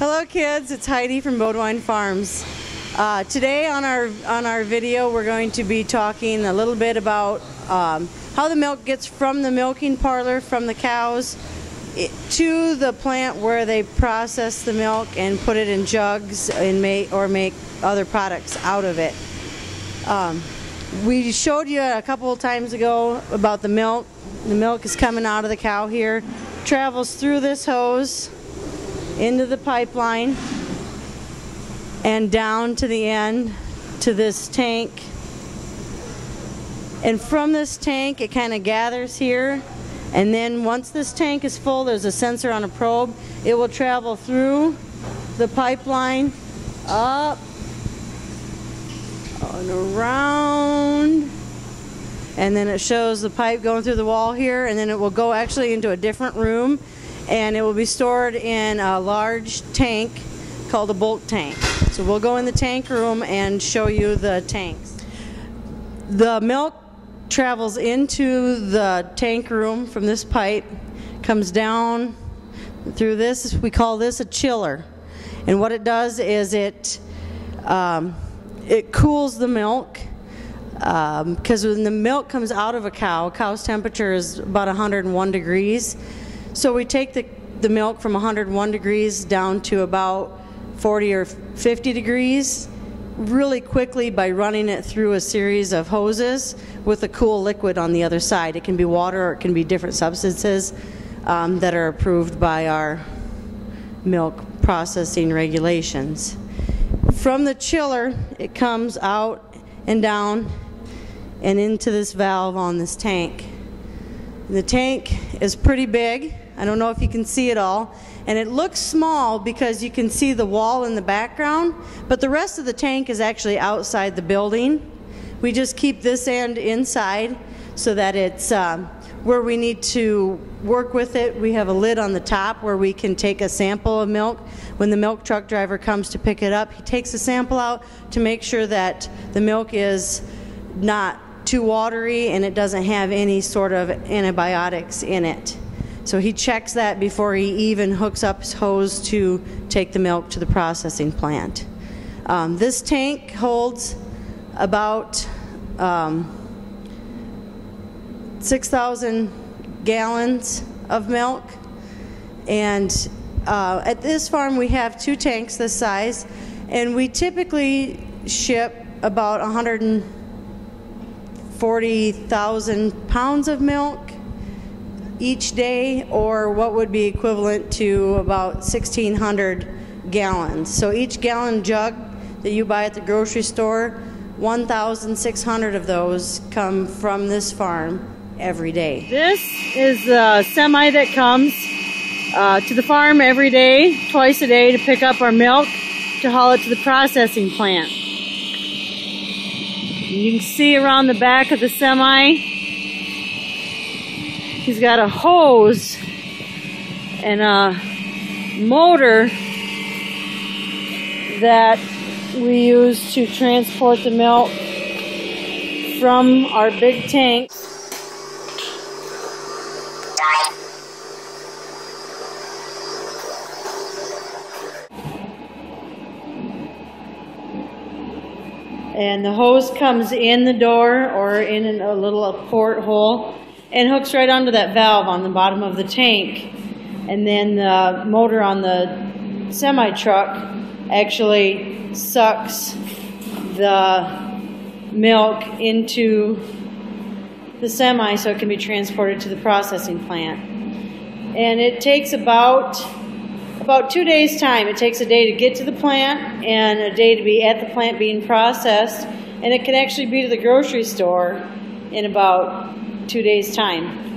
Hello kids, it's Heidi from Bodewine Farms. Today on our video we're going to be talking a little bit about how the milk gets from the milking parlor, from the cows, to the plant where they process the milk and put it in jugs and make other products out of it. We showed you a couple of times ago about the milk. The milk is coming out of the cow here, travels through this hose into the pipeline and down to the end to this tank, and from this tank it kind of gathers here, and then once this tank is full, there's a sensor on a probe. It will travel through the pipeline up and around, and then it shows the pipe going through the wall here, and then it will go actually into a different room, and it will be stored in a large tank called a bulk tank. So we'll go in the tank room and show you the tanks. The milk travels into the tank room from this pipe, comes down through this. We call this a chiller, and what it does is it cools the milk, because when the milk comes out of a cow's temperature is about 101 degrees. So we take the milk from 101 degrees down to about 40 or 50 degrees really quickly by running it through a series of hoses with a cool liquid on the other side. It can be water or it can be different substances that are approved by our milk processing regulations. From the chiller, it comes out and down and into this valve on this tank. The tank is pretty big. I don't know if you can see it all, and it looks small because you can see the wall in the background, but the rest of the tank is actually outside the building. We just keep this end inside so that it's where we need to work with it. We have a lid on the top where we can take a sample of milk. When the milk truck driver comes to pick it up, he takes a sample out to make sure that the milk is not too watery and it doesn't have any sort of antibiotics in it. So he checks that before he even hooks up his hose to take the milk to the processing plant. This tank holds about 6,000 gallons of milk, and at this farm we have 2 tanks this size, and we typically ship about 140,000 pounds of milk each day, or what would be equivalent to about 1,600 gallons. So each gallon jug that you buy at the grocery store, 1,600 of those come from this farm every day. This is the semi that comes to the farm every day, twice a day, to pick up our milk to haul it to the processing plant. You can see around the back of the semi, he's got a hose and a motor that we use to transport the milk from our big tank and the hose comes in the door or in a little porthole and hooks right onto that valve on the bottom of the tank, and then the motor on the semi-truck actually sucks the milk into the semi so it can be transported to the processing plant. And it takes about 2 days time. It takes a day to get to the plant and a day to be at the plant being processed, and it can actually be to the grocery store in about 2 days time.